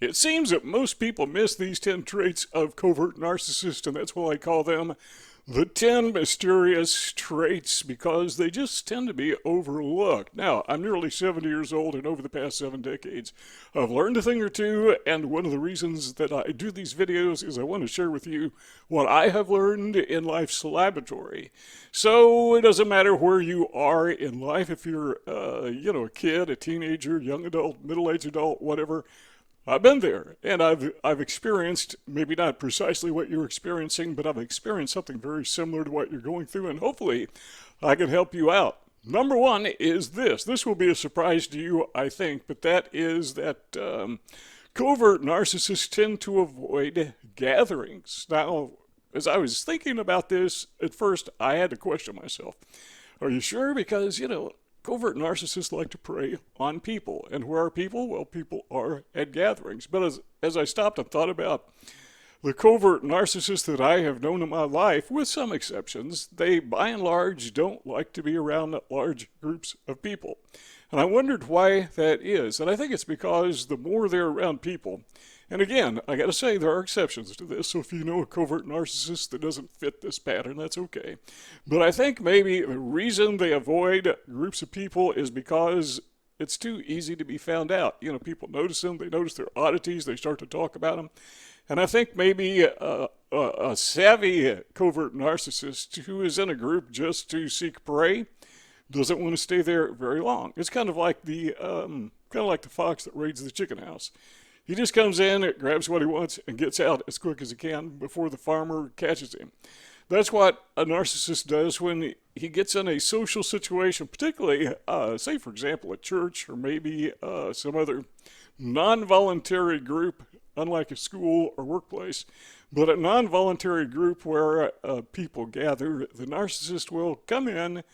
It seems that most people miss these 10 traits of covert narcissists, and that's why I call them the 10 mysterious traits, because they just tend to be overlooked. Now, I'm nearly 70 years old, and over the past 7 decades, I've learned a thing or two, and one of the reasons that I do these videos is I want to share with you what I have learned in life's laboratory. So it doesn't matter where you are in life, if you're, a kid, a teenager, young adult, middle-aged adult, whatever. I've been there, and I've experienced maybe not precisely what you're experiencing, but I've experienced something very similar to what you're going through, and hopefully I can help you out. Number one is this. This will be a surprise to you, I think, but that is that covert narcissists tend to avoid gatherings. Now, as I was thinking about this, at first I had to question myself. Are you sure? Because, covert narcissists like to prey on people. And where are people? Well, people are at gatherings. But as I stopped and thought about the covert narcissists that I have known in my life, with some exceptions, they by and large don't like to be around large groups of people. And I wondered why that is. And I think it's because the more they're around people, and again, I got to say there are exceptions to this, so if you know a covert narcissist that doesn't fit this pattern, that's okay. But I think maybe the reason they avoid groups of people is because it's too easy to be found out. People notice them, they notice their oddities, they start to talk about them. And I think maybe a savvy covert narcissist who is in a group just to seek prey doesn't want to stay there very long. It's kind of like the fox that raids the chicken house. He just comes in, grabs what he wants, and gets out as quick as he can before the farmer catches him. That's what a narcissist does when he gets in a social situation, particularly, say, for example, a church or maybe some other non-voluntary group, unlike a school or workplace, but a non-voluntary group where people gather. The narcissist will come in,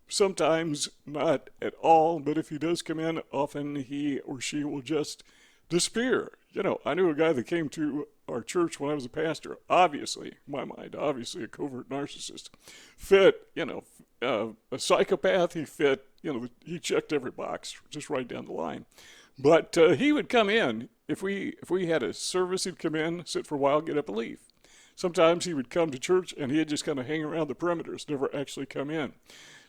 sometimes not at all, but if he does come in, often he or she will just disappear. I knew a guy that came to our church when I was a pastor. Obviously, in my mind, obviously a covert narcissist. Fit, a psychopath. He fit, he checked every box, just right down the line. But he would come in. If we had a service, he'd come in, sit for a while, get up and leave. Sometimes he would come to church and he'd just kind of hang around the perimeters, never actually come in.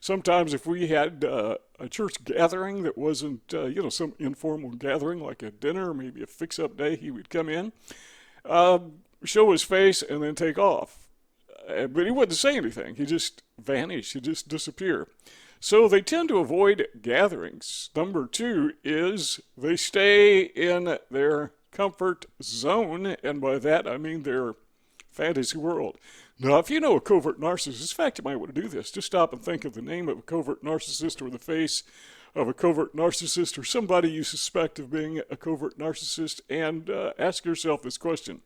Sometimes if we had a church gathering that wasn't, some informal gathering like a dinner or maybe a fix-up day, he would come in, show his face, and then take off. But he wouldn't say anything. He just vanished. He just disappeared. So they tend to avoid gatherings. Number two is they stay in their comfort zone, and by that I mean their fantasy world. Now, if you know a covert narcissist, in fact, you might want to do this. Just stop and think of the name of a covert narcissist or the face of a covert narcissist or somebody you suspect of being a covert narcissist and ask yourself this question.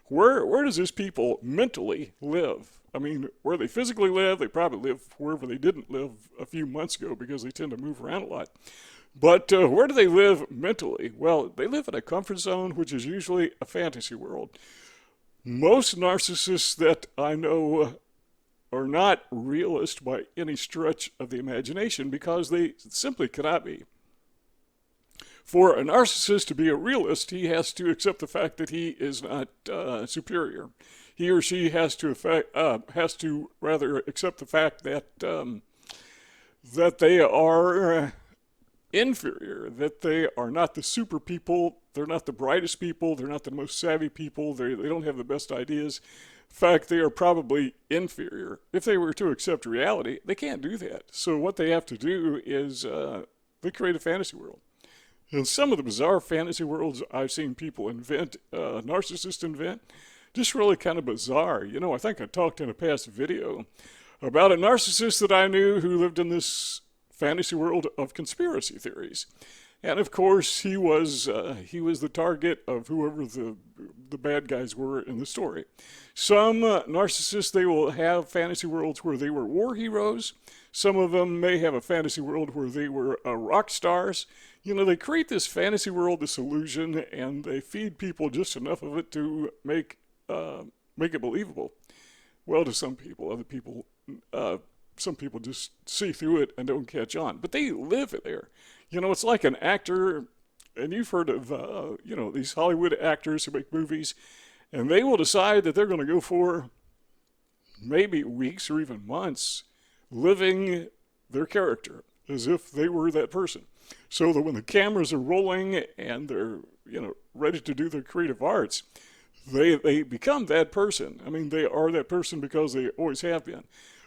Where does this people mentally live? I mean, where they physically live, they probably live wherever they didn't live a few months ago because they tend to move around a lot. But where do they live mentally? Well, they live in a comfort zone, which is usually a fantasy world. Most narcissists that I know are not realists by any stretch of the imagination because they simply cannot be. For a narcissist to be a realist, he has to accept the fact that he is not superior. He or she has to rather accept the fact that that they are inferior, that they are not the super people, they're not the brightest people, they're not the most savvy people, they don't have the best ideas. In fact, they are probably inferior. If they were to accept reality, they can't do that. So what they have to do is they create a fantasy world. And some of the bizarre fantasy worlds I've seen people invent, narcissists invent, just really kind of bizarre. I think I talked in a past video about a narcissist that I knew who lived in this fantasy world of conspiracy theories. And of course, he was the target of whoever the bad guys were in the story. Some narcissists, they will have fantasy worlds where they were war heroes. Some of them may have a fantasy world where they were rock stars. They create this fantasy world, this illusion, and they feed people just enough of it to make it believable. Well, to some people, other people, some people just see through it and don't catch on. But they live there. It's like an actor And you've heard of, these Hollywood actors who make movies, and they will decide that they're going to go for maybe weeks or even months living their character as if they were that person. So that when the cameras are rolling and they're, ready to do their creative arts, they become that person. I mean, they are that person because they always have been.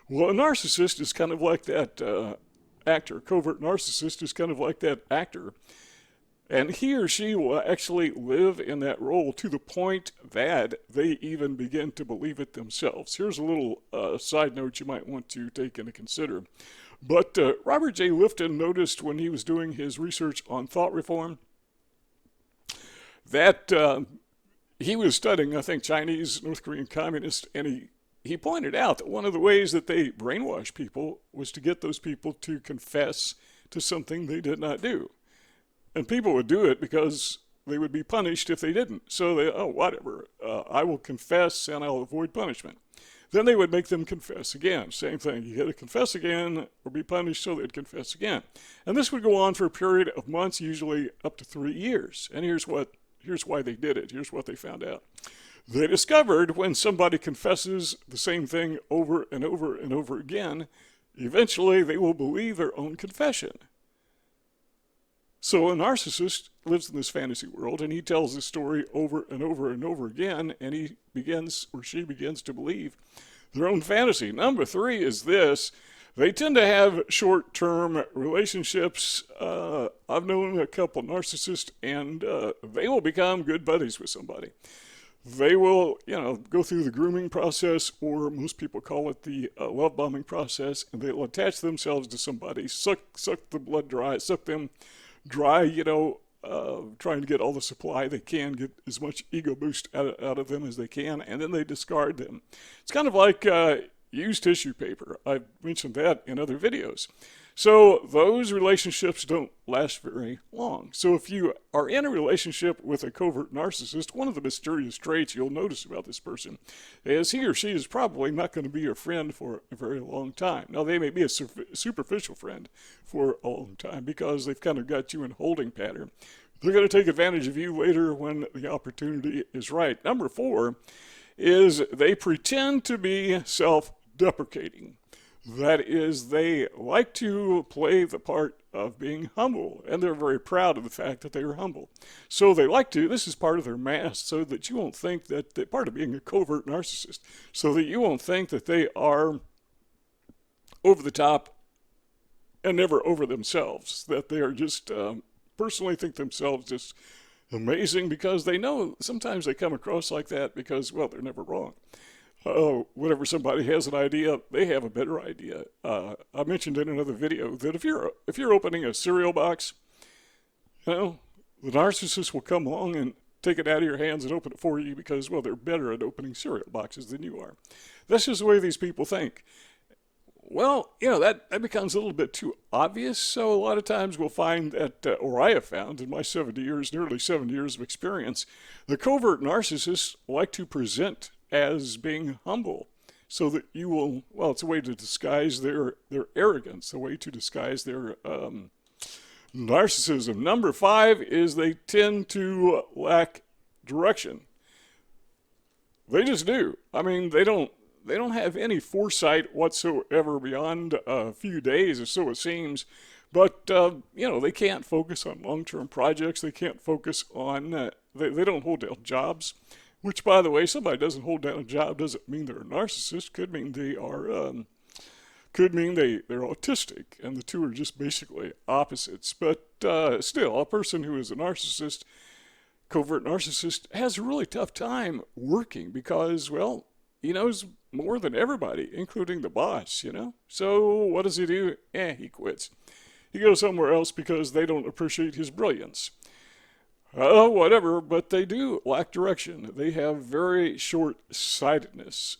Well, a narcissist is kind of like that actor. Covert narcissist is kind of like that actor. And he or she will actually live in that role to the point that they even begin to believe it themselves. Here's a little side note you might want to take into consider. But Robert J. Lifton noticed when he was doing his research on thought reform that he was studying, I think, Chinese, North Korean communists, and he pointed out that one of the ways that they brainwash people was to get those people to confess to something they did not do. And people would do it because they would be punished if they didn't. So they, whatever, I will confess and I'll avoid punishment. Then they would make them confess again. Same thing. You had to confess again or be punished, so they'd confess again. And this would go on for a period of months, usually up to 3 years. And here's why they did it. Here's what they found out. They discovered when somebody confesses the same thing over and over and over again, eventually they will believe their own confession. So a narcissist lives in this fantasy world, and he tells this story over and over and over again, and he begins, or she begins, to believe their own fantasy. Number 3 is this. They tend to have short-term relationships. I've known a couple narcissists, and they will become good buddies with somebody. They will, go through the grooming process, or most people call it the love bombing process, and they'll attach themselves to somebody, suck the blood dry, suck them dry, trying to get all the supply they can, get as much ego boost out of them as they can, and then they discard them. It's kind of like used tissue paper. I've mentioned that in other videos. So those relationships don't last very long. So if you are in a relationship with a covert narcissist, one of the mysterious traits you'll notice about this person is he or she is probably not going to be your friend for a very long time. Now, they may be a superficial friend for a long time because they've kind of got you in holding pattern. They're going to take advantage of you later when the opportunity is right. Number 4 is they pretend to be self-deprecating. That is, they like to play the part of being humble, and they're very proud of the fact that they are humble. So they like to, this is part of their mask, so that you won't think that they're part of being a covert narcissist, so that you won't think that they are over the top and never over themselves, that they are just personally think themselves just amazing, because they know sometimes they come across like that because, well, they're never wrong. Whenever somebody has an idea, they have a better idea. I mentioned in another video that if you're opening a cereal box, the narcissist will come along and take it out of your hands and open it for you because, well, they're better at opening cereal boxes than you are. That's just the way these people think. Well, that becomes a little bit too obvious. So a lot of times we'll find that, or I have found in my nearly 70 years of experience, the covert narcissists like to present as being humble, so that you will, well, it's a way to disguise their arrogance, a way to disguise their narcissism. Number 5 is they tend to lack direction. They just do. I mean, they don't have any foresight whatsoever beyond a few days, or so it seems. But, they can't focus on long-term projects. They can't focus on, they don't hold down jobs. Which, by the way, somebody doesn't hold down a job doesn't mean they're a narcissist. Could mean they are, they're autistic, and the two are just basically opposites. But still, a person who is a narcissist, covert narcissist, has a really tough time working because, well, he knows more than everybody, including the boss. So what does he do? He quits. He goes somewhere else because they don't appreciate his brilliance. Whatever, but they do lack direction. They have very short-sightedness.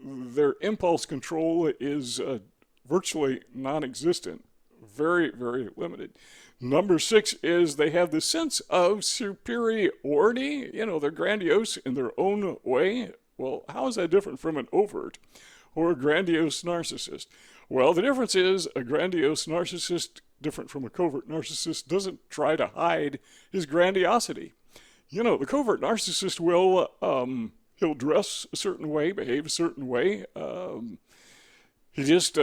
Their impulse control is virtually non-existent, very, very limited. Number 6 is they have the sense of superiority. They're grandiose in their own way. Well, how is that different from an overt or a grandiose narcissist? Well, the difference is a grandiose narcissist, different from a covert narcissist, doesn't try to hide his grandiosity. You know, the covert narcissist will, he'll dress a certain way, behave a certain way. He just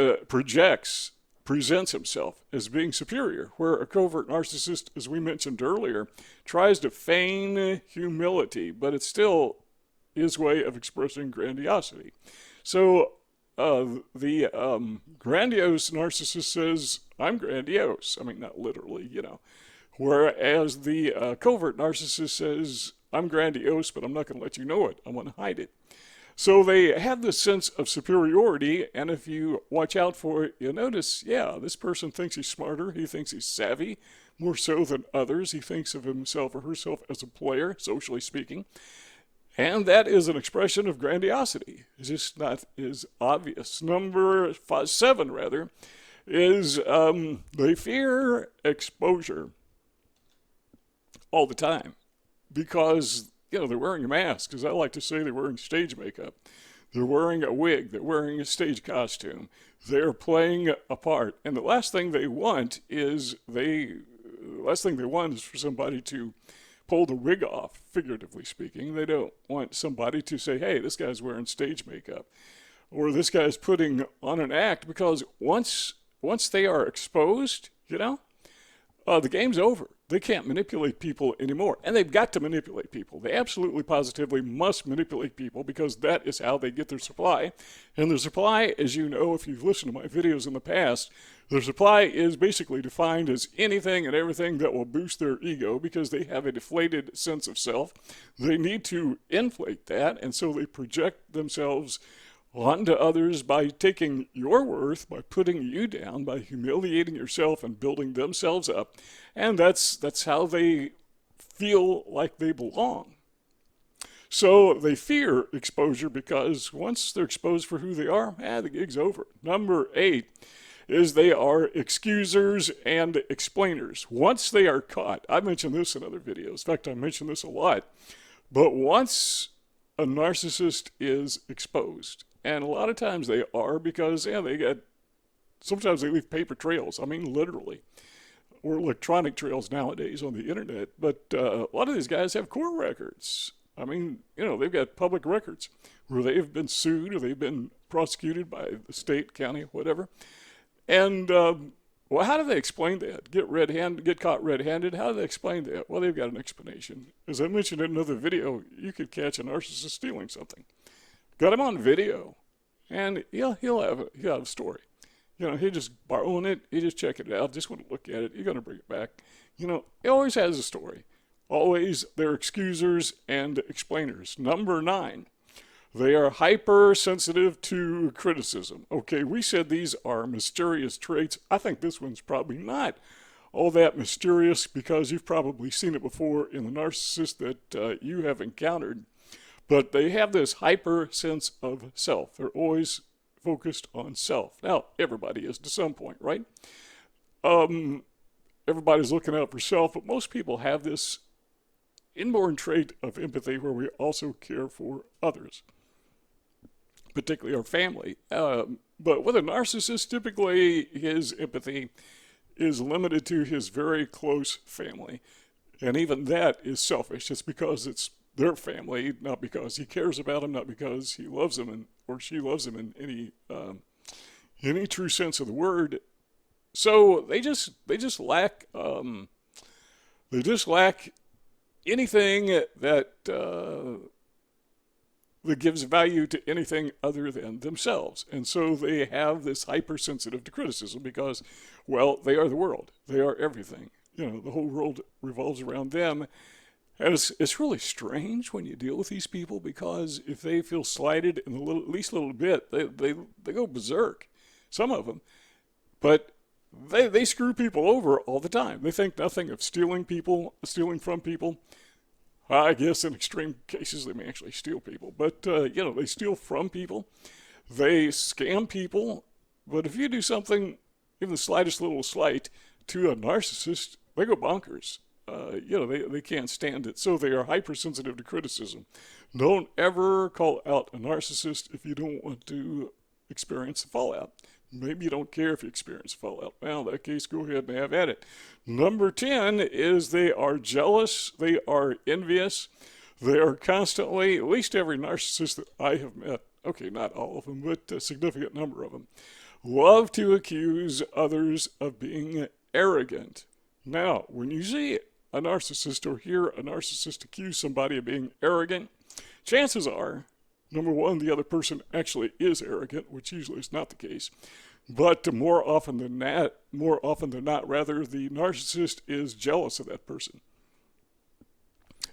presents himself as being superior, where a covert narcissist, as we mentioned earlier, tries to feign humility, but it's still his way of expressing grandiosity. So the grandiose narcissist says, I'm grandiose. I mean, not literally, you know. Whereas the covert narcissist says, I'm grandiose, but I'm not going to let you know it. I'm going to hide it. So they have this sense of superiority, and if you watch out for it, you'll notice, yeah, this person thinks he's smarter. He thinks he's savvy, more so than others. He thinks of himself or herself as a player, socially speaking. And that is an expression of grandiosity. It's just not as obvious. Number 7, rather, is they fear exposure all the time because, you know, they're wearing a mask. As I like to say, they're wearing stage makeup. They're wearing a wig. They're wearing a stage costume. They're playing a part. And the last thing they want is for somebody to pull the wig off, figuratively speaking. They don't want somebody to say, hey, this guy's wearing stage makeup, or this guy's putting on an act, because once they are exposed, you know, the game's over. They can't manipulate people anymore. And they've got to manipulate people. They absolutely positively must manipulate people because that is how they get their supply. And their supply, as you know, if you've listened to my videos in the past, their supply is basically defined as anything and everything that will boost their ego because they have a deflated sense of self. They need to inflate that, and so they project themselves onto others by taking your worth, by putting you down, by humiliating yourself and building themselves up. And that's how they feel like they belong. So they fear exposure because once they're exposed for who they are, the gig's over. Number 8 is they are excusers and explainers. Once they are caught, I mentioned this in other videos. In fact, I mention this a lot. But once a narcissist is exposed, and a lot of times they are because, sometimes they leave paper trails. I mean, literally. Or electronic trails nowadays on the internet. But a lot of these guys have court records. I mean, you know, they've got public records where they've been sued or they've been prosecuted by the state, county, whatever. And, well, how do they explain that? Get caught red-handed? How do they explain that? Well, they've got an explanation. As I mentioned in another video, you could catch a narcissist stealing something. Got him on video, and he'll have a story. You know, he's just borrowing it. He just checking it out. Just want to look at it. You're going to bring it back. You know, he always has a story. Always, they're excusers and explainers. Number 9, they are hypersensitive to criticism. Okay, we said these are mysterious traits. I think this one's probably not all that mysterious because you've probably seen it before in the narcissist that you have encountered. But they have this hyper sense of self. They're always focused on self. Now, everybody is to some point, right? Everybody's looking out for self, but most people have this inborn trait of empathy where we also care for others, particularly our family. But with a narcissist, typically his empathy is limited to his very close family. And even that is selfish. It's because it's their family, not because he cares about them, not because he loves them or she loves them in any true sense of the word. So they just lack anything that gives value to anything other than themselves. And so they have this hypersensitive to criticism because, well, they are the world. They are everything. You know, the whole world revolves around them. And it's really strange when you deal with these people because if they feel slighted in at least a little bit, they go berserk, some of them. But they screw people over all the time. They think nothing of stealing from people. I guess in extreme cases they may actually steal people. But, they steal from people. They scam people. But if you do something, even the slightest little slight, to a narcissist, they go bonkers. They can't stand it. So they are hypersensitive to criticism. Don't ever call out a narcissist if you don't want to experience the fallout. Maybe you don't care if you experience fallout. Well, in that case, go ahead and have at it. Number 10 is they are jealous, they are envious, they are constantly, at least every narcissist that I have met, okay, not all of them, but a significant number of them, love to accuse others of being arrogant. Now, when you see a narcissist or hear a narcissist accuse somebody of being arrogant, chances are, number one, the other person actually is arrogant, which usually is not the case. But more often than not, rather, the narcissist is jealous of that person.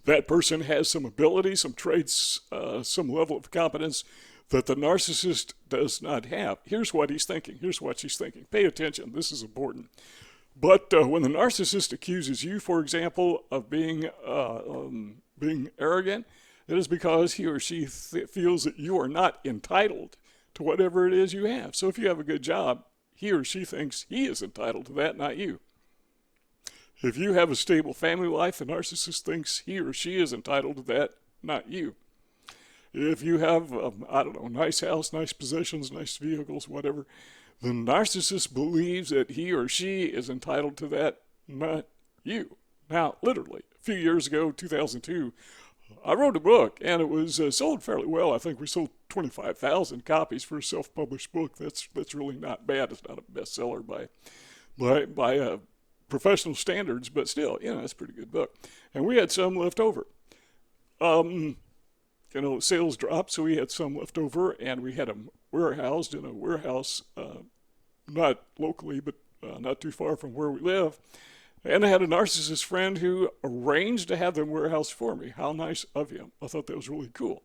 That person has some ability, some traits, some level of competence that the narcissist does not have. Here's what he's thinking. Here's what she's thinking. Pay attention. This is important. But when the narcissist accuses you, for example, of being arrogant, it is because he or she feels that you are not entitled to whatever it is you have. So if you have a good job, he or she thinks he is entitled to that, not you. If you have a stable family life, the narcissist thinks he or she is entitled to that, not you. If you have, nice house, nice possessions, nice vehicles, whatever, the narcissist believes that he or she is entitled to that, not you. Now, literally, a few years ago, 2002, I wrote a book, and it was sold fairly well. I think we sold 25,000 copies for a self-published book. That's really not bad. It's not a bestseller by professional standards, but still, it's a pretty good book. And we had some left over. Sales dropped, so we had some left over, and we had them warehoused in a warehouse, not locally, but not too far from where we live. And I had a narcissist friend who arranged to have them warehoused for me. How nice of him. I thought that was really cool.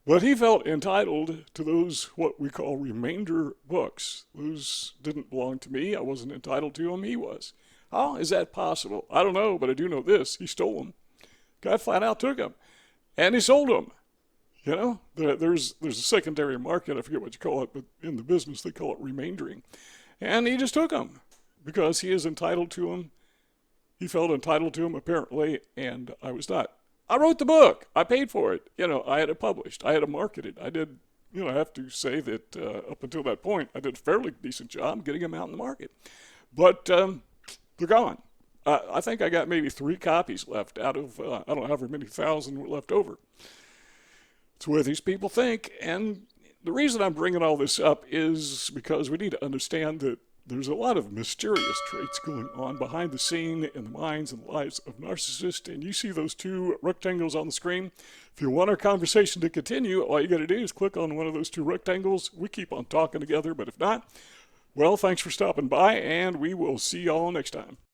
But he felt entitled to those, what we call remainder books. Those didn't belong to me. I wasn't entitled to them. He was. How is that possible? I don't know, but I do know this. He stole them. Guy flat out took them. And he sold them. There's a secondary market. I forget what you call it, but in the business they call it remaindering. And he just took them because he is entitled to them. He felt entitled to them, apparently, and I was not. I wrote the book. I paid for it. I had it published. I had it marketed. I did, I have to say that up until that point, I did a fairly decent job getting them out in the market. But they're gone. I think I got maybe 3 copies left out of, I don't know how many thousand were left over. It's the way these people think. And the reason I'm bringing all this up is because we need to understand that there's a lot of mysterious traits going on behind the scene in the minds and lives of narcissists. And you see those 2 rectangles on the screen. If you want our conversation to continue, all you got to do is click on one of those 2 rectangles. We keep on talking together, but if not, well, thanks for stopping by, and we will see y'all next time.